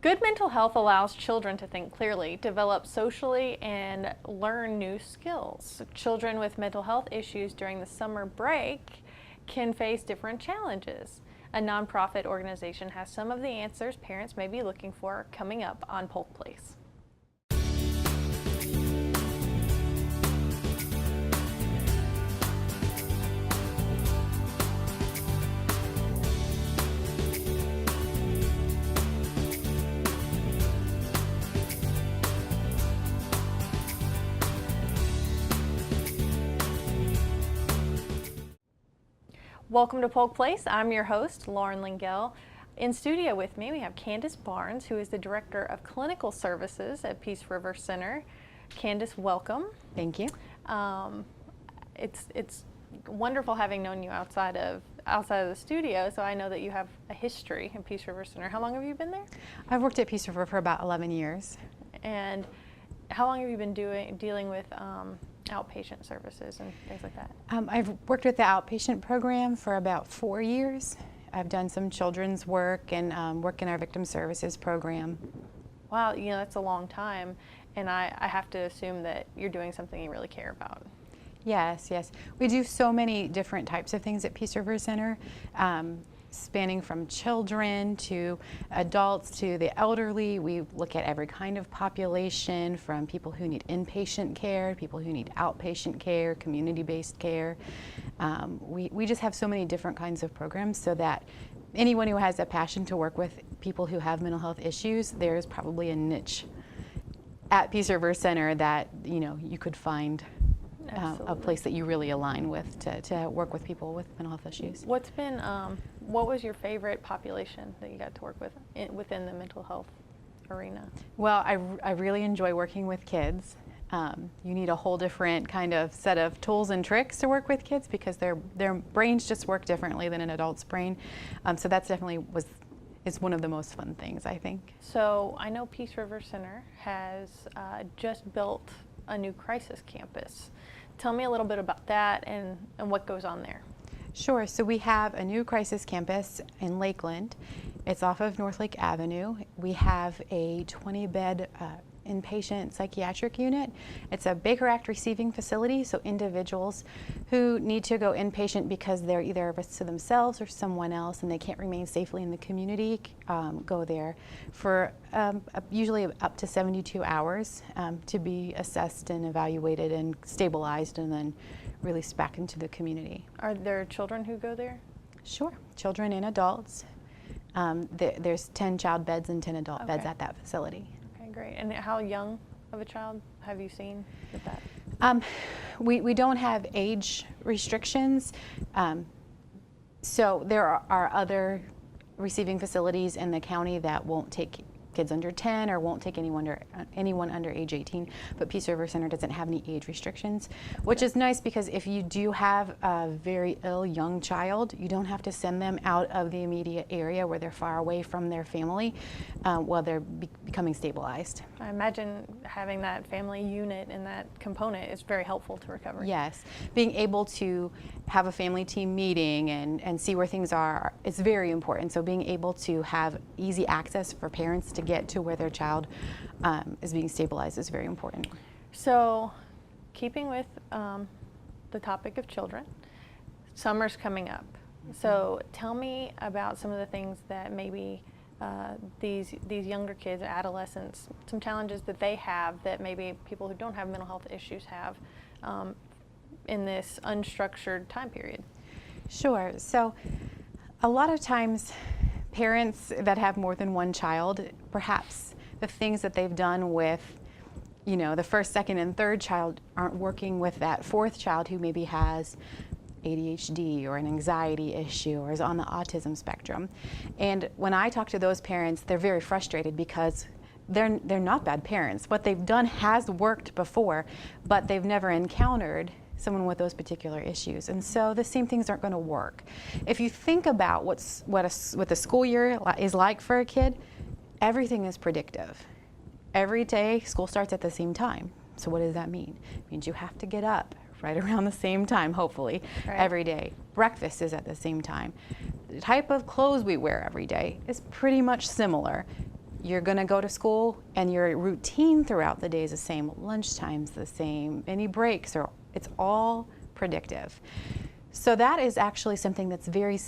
Good mental health allows children to think clearly, develop socially, and learn new skills. Children with mental health issues during the summer break can face different challenges. A nonprofit organization has some of the answers parents may be looking for coming up on Polk Place. Welcome to Polk Place. I'm your host, Lauren Lingell. In studio with me, we have Candace Barnes, who is the Director of Clinical Services at Peace River Center. Candace, welcome. Thank you. It's wonderful having known you outside of the studio, so I know that you have a history in Peace River Center. How long have you been there? I've worked at Peace River for about 11 years. And how long have you been dealing with outpatient services and things like that? I've worked with the outpatient program for about 4 years. I've done some children's work and work in our victim services program. Wow, that's a long time, and I have to assume that you're doing something you really care about. Yes, yes. We do so many different types of things at Peace River Center, spanning from children to adults to the elderly. We look at every kind of population, from people who need inpatient care, people who need outpatient care, community-based care. We just have so many different kinds of programs so that anyone who has a passion to work with people who have mental health issues, there's probably a niche at Peace River Center that you could find a place that you really align with to work with people with mental health issues. What was your favorite population that you got to work with within the mental health arena? Well, I really enjoy working with kids. You need a whole different kind of set of tools and tricks to work with kids because their brains just work differently than an adult's brain. So that's definitely is one of the most fun things, I think. So I know Peace River Center has just built a new crisis campus. Tell me a little bit about that and what goes on there. Sure. So we have a new crisis campus in Lakeland. It's off of North Lake Avenue. We have a 20-bed inpatient psychiatric unit. It's a Baker Act receiving facility, so individuals who need to go inpatient because they're either a risk to themselves or someone else and they can't remain safely in the community go there for usually up to 72 hours to be assessed and evaluated and stabilized and then released back into the community. Are there children who go there? Sure, children and adults. There's 10 child beds and 10 adult beds at that facility. Great. And how young of a child have you seen with that? We don't have age restrictions. So there are other receiving facilities in the county that won't take kids under 10 or won't take anyone under age 18, but Peace River Center doesn't have any age restrictions, which is nice because if you do have a very ill young child, you don't have to send them out of the immediate area where they're far away from their family while they're becoming stabilized. I imagine having that family unit and that component is very helpful to recovery. Yes, being able to have a family team meeting and see where things are is very important. So being able to have easy access for parents to get to where their child is being stabilized is very important. So keeping with the topic of children, summer's coming up. So tell me about some of the things that maybe these younger kids, adolescents, some challenges that they have that maybe people who don't have mental health issues have in this unstructured time period. Sure. So a lot of times parents that have more than one child, perhaps the things that they've done with the first, second, and third child aren't working with that fourth child who maybe has ADHD or an anxiety issue or is on the autism spectrum. And when I talk to those parents, they're very frustrated because they're not bad parents. What they've done has worked before, but they've never encountered someone with those particular issues. And so the same things aren't going to work. If you think about what the school year is like for a kid, everything is predictive. Every day, school starts at the same time. So what does that mean? It means you have to get up right around the same time, hopefully, every day. Breakfast is at the same time. The type of clothes we wear every day is pretty much similar. You're going to go to school and your routine throughout the day is the same. Lunchtime's the same. Any breaks, or it's all predictive. So that is actually something that's very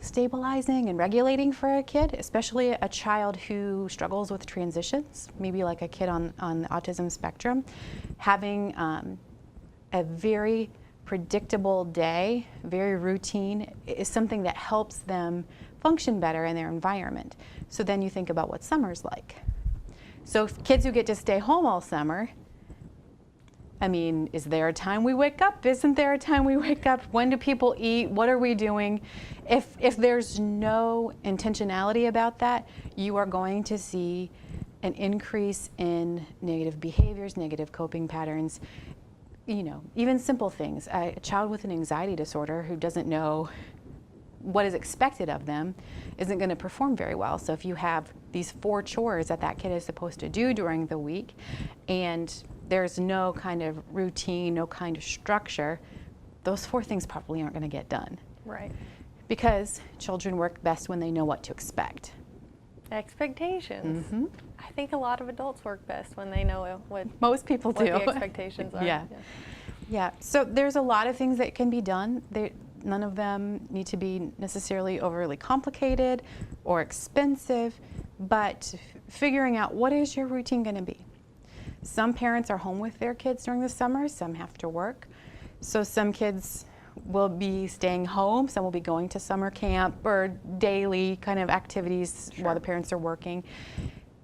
stabilizing and regulating for a kid, especially a child who struggles with transitions, maybe like a kid on the autism spectrum. Having a very predictable day, very routine, is something that helps them function better in their environment. So then you think about what summer's like. So kids who get to stay home all summer, I mean, is there a time we wake up? Isn't there a time we wake up? When do people eat? What are we doing? If there's no intentionality about that, you are going to see an increase in negative behaviors, negative coping patterns, you know, even simple things. A child with an anxiety disorder who doesn't know what is expected of them isn't going to perform very well. So if you have these 4 chores that that kid is supposed to do during the week, and there's no kind of routine, no kind of structure, those 4 things probably aren't going to get done. Right. Because children work best when they know what to expect. Expectations. Mm-hmm. I think a lot of adults work best when they know what most people do. The expectations are. Yeah. So there's a lot of things that can be done. None of them need to be necessarily overly complicated or expensive, but figuring out what is your routine going to be. Some parents are home with their kids during the summer, some have to work. So some kids will be staying home, some will be going to summer camp or daily kind of activities while the parents are working.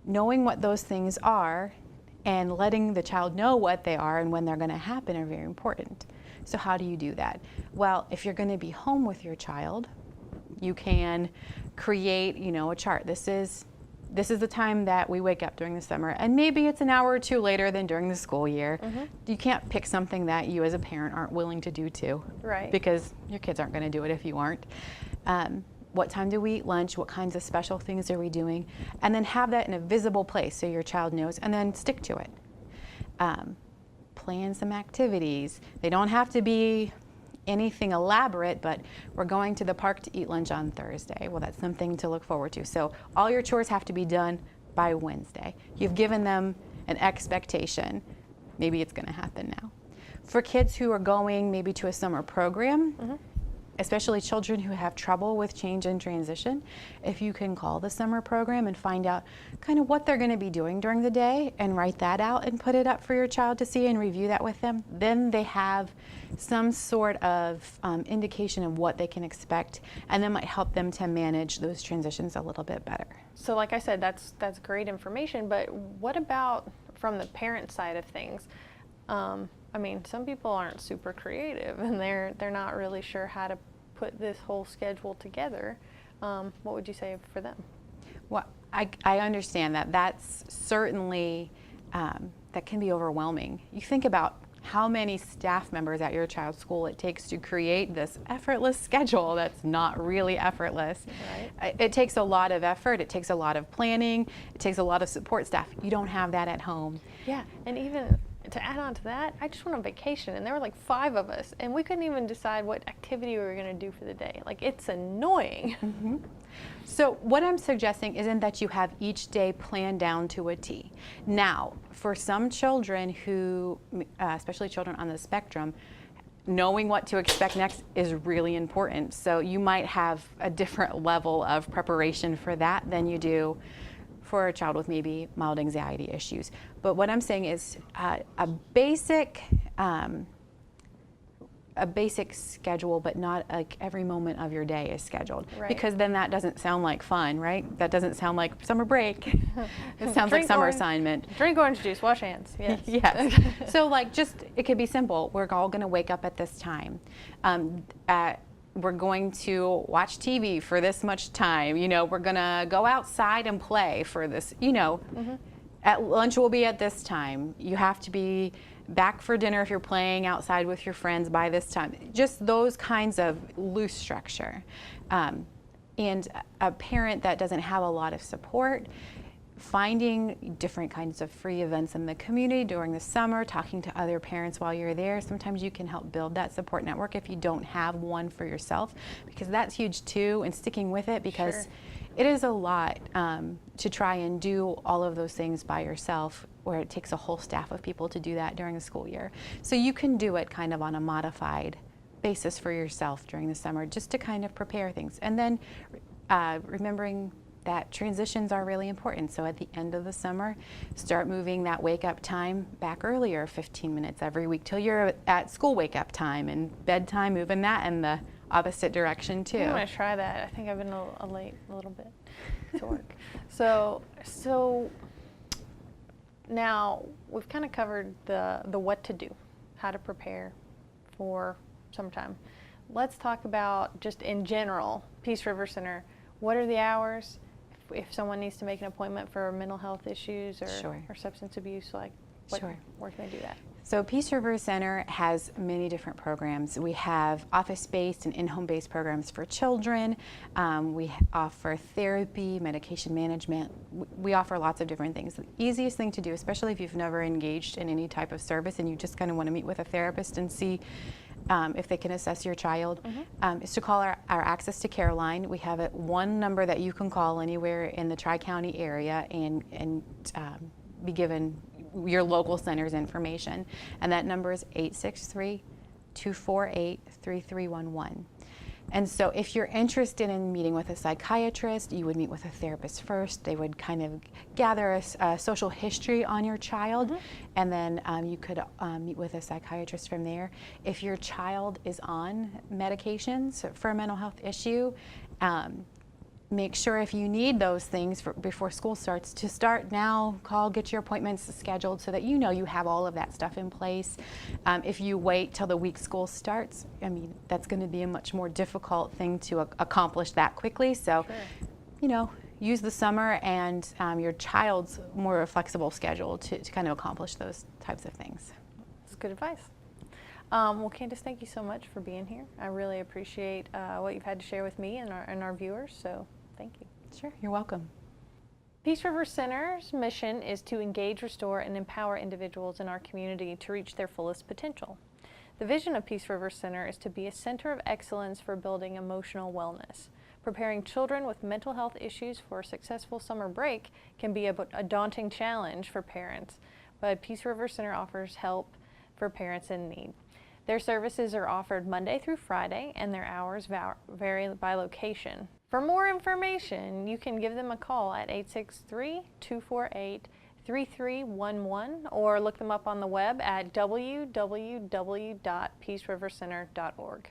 Knowing what those things are and letting the child know what they are and when they're going to happen are very important. So how do you do that? Well, if you're going to be home with your child, you can create, you know, a chart. This is the time that we wake up during the summer, and maybe it's an hour or 2 later than during the school year. Mm-hmm. You can't pick something that you as a parent aren't willing to do too. Right. Because your kids aren't going to do it if you aren't. What time do we eat lunch? What kinds of special things are we doing? And then have that in a visible place so your child knows, and then stick to it. Plan some activities. They don't have to be anything elaborate, but we're going to the park to eat lunch on Thursday. Well, that's something to look forward to. So all your chores have to be done by Wednesday. You've given them an expectation. Maybe it's going to happen now. For kids who are going maybe to a summer program, mm-hmm. especially children who have trouble with change and transition, if you can call the summer program and find out kind of what they're going to be doing during the day and write that out and put it up for your child to see and review that with them, then they have some sort of indication of what they can expect, and that might help them to manage those transitions a little bit better. So like I said, that's great information, but what about from the parent side of things? I mean, some people aren't super creative and they're not really sure how to put this whole schedule together. What would you say for them? Well, I understand that. That's certainly, that can be overwhelming. You think about how many staff members at your child's school it takes to create this effortless schedule that's not really effortless. Right. It takes a lot of effort, it takes a lot of planning, it takes a lot of support staff. You don't have that at home. Yeah, and even to add on to that, I just went on vacation and there were like 5 of us and we couldn't even decide what activity we were going to do for the day. Like, it's annoying. Mm-hmm. So what I'm suggesting isn't that you have each day planned down to a T. Now, for some children who, especially children on the spectrum, knowing what to expect next is really important. So you might have a different level of preparation for that than you do for a child with maybe mild anxiety issues. But what I'm saying is a basic schedule, but not like every moment of your day is scheduled. Right. Because then that doesn't sound like fun, right? That doesn't sound like summer break. It sounds like summer assignment. Drink orange juice, wash hands, yes. Yes. So like it could be simple. We're all gonna wake up at this time. We're going to watch TV for this much time. You know, we're gonna go outside and play for this, you know. Mm-hmm. At lunch will be at this time. You have to be back for dinner if you're playing outside with your friends by this time. Just those kinds of loose structure. And a parent that doesn't have a lot of support, finding different kinds of free events in the community during the summer, talking to other parents while you're there. Sometimes you can help build that support network if you don't have one for yourself, because that's huge too, and sticking with it, because it is a lot to try and do all of those things by yourself, where it takes a whole staff of people to do that during the school year. So you can do it kind of on a modified basis for yourself during the summer, just to kind of prepare things. And then remembering that transitions are really important. So at the end of the summer, start moving that wake up time back earlier, 15 minutes every week, till you're at school wake up time, and bedtime, moving that in the opposite direction too. I'm gonna try that. I think I've been late a little bit to work. So now we've kind of covered the what to do, how to prepare for summertime. Let's talk about just in general, Peace River Center. What are the hours? If someone needs to make an appointment for mental health issues or substance abuse, like where can they do that? So Peace River Center has many different programs. We have office-based and in-home-based programs for children. We offer therapy, medication management. We offer lots of different things. The easiest thing to do, especially if you've never engaged in any type of service and you just kind of want to meet with a therapist and see if they can assess your child, is to call our Access to Care line. We have one number that you can call anywhere in the Tri-County area and be given your local center's information. And that number is 863-248-3311. And so if you're interested in meeting with a psychiatrist, you would meet with a therapist first. They would kind of gather a social history on your child, and then you could meet with a psychiatrist from there. If your child is on medications for a mental health issue, make sure if you need those things before school starts, to start now, get your appointments scheduled so that you know you have all of that stuff in place. If you wait till the week school starts, I mean, that's going to be a much more difficult thing to accomplish that quickly. So, use the summer and your child's more flexible schedule to kind of accomplish those types of things. That's good advice. Well, Candace, thank you so much for being here. I really appreciate what you've had to share with me and our viewers, so thank you. Sure, you're welcome. Peace River Center's mission is to engage, restore, and empower individuals in our community to reach their fullest potential. The vision of Peace River Center is to be a center of excellence for building emotional wellness. Preparing children with mental health issues for a successful summer break can be a daunting challenge for parents, but Peace River Center offers help for parents in need. Their services are offered Monday through Friday, and their hours vary by location. For more information, you can give them a call at 863-248-3311 or look them up on the web at www.peacerivercenter.org.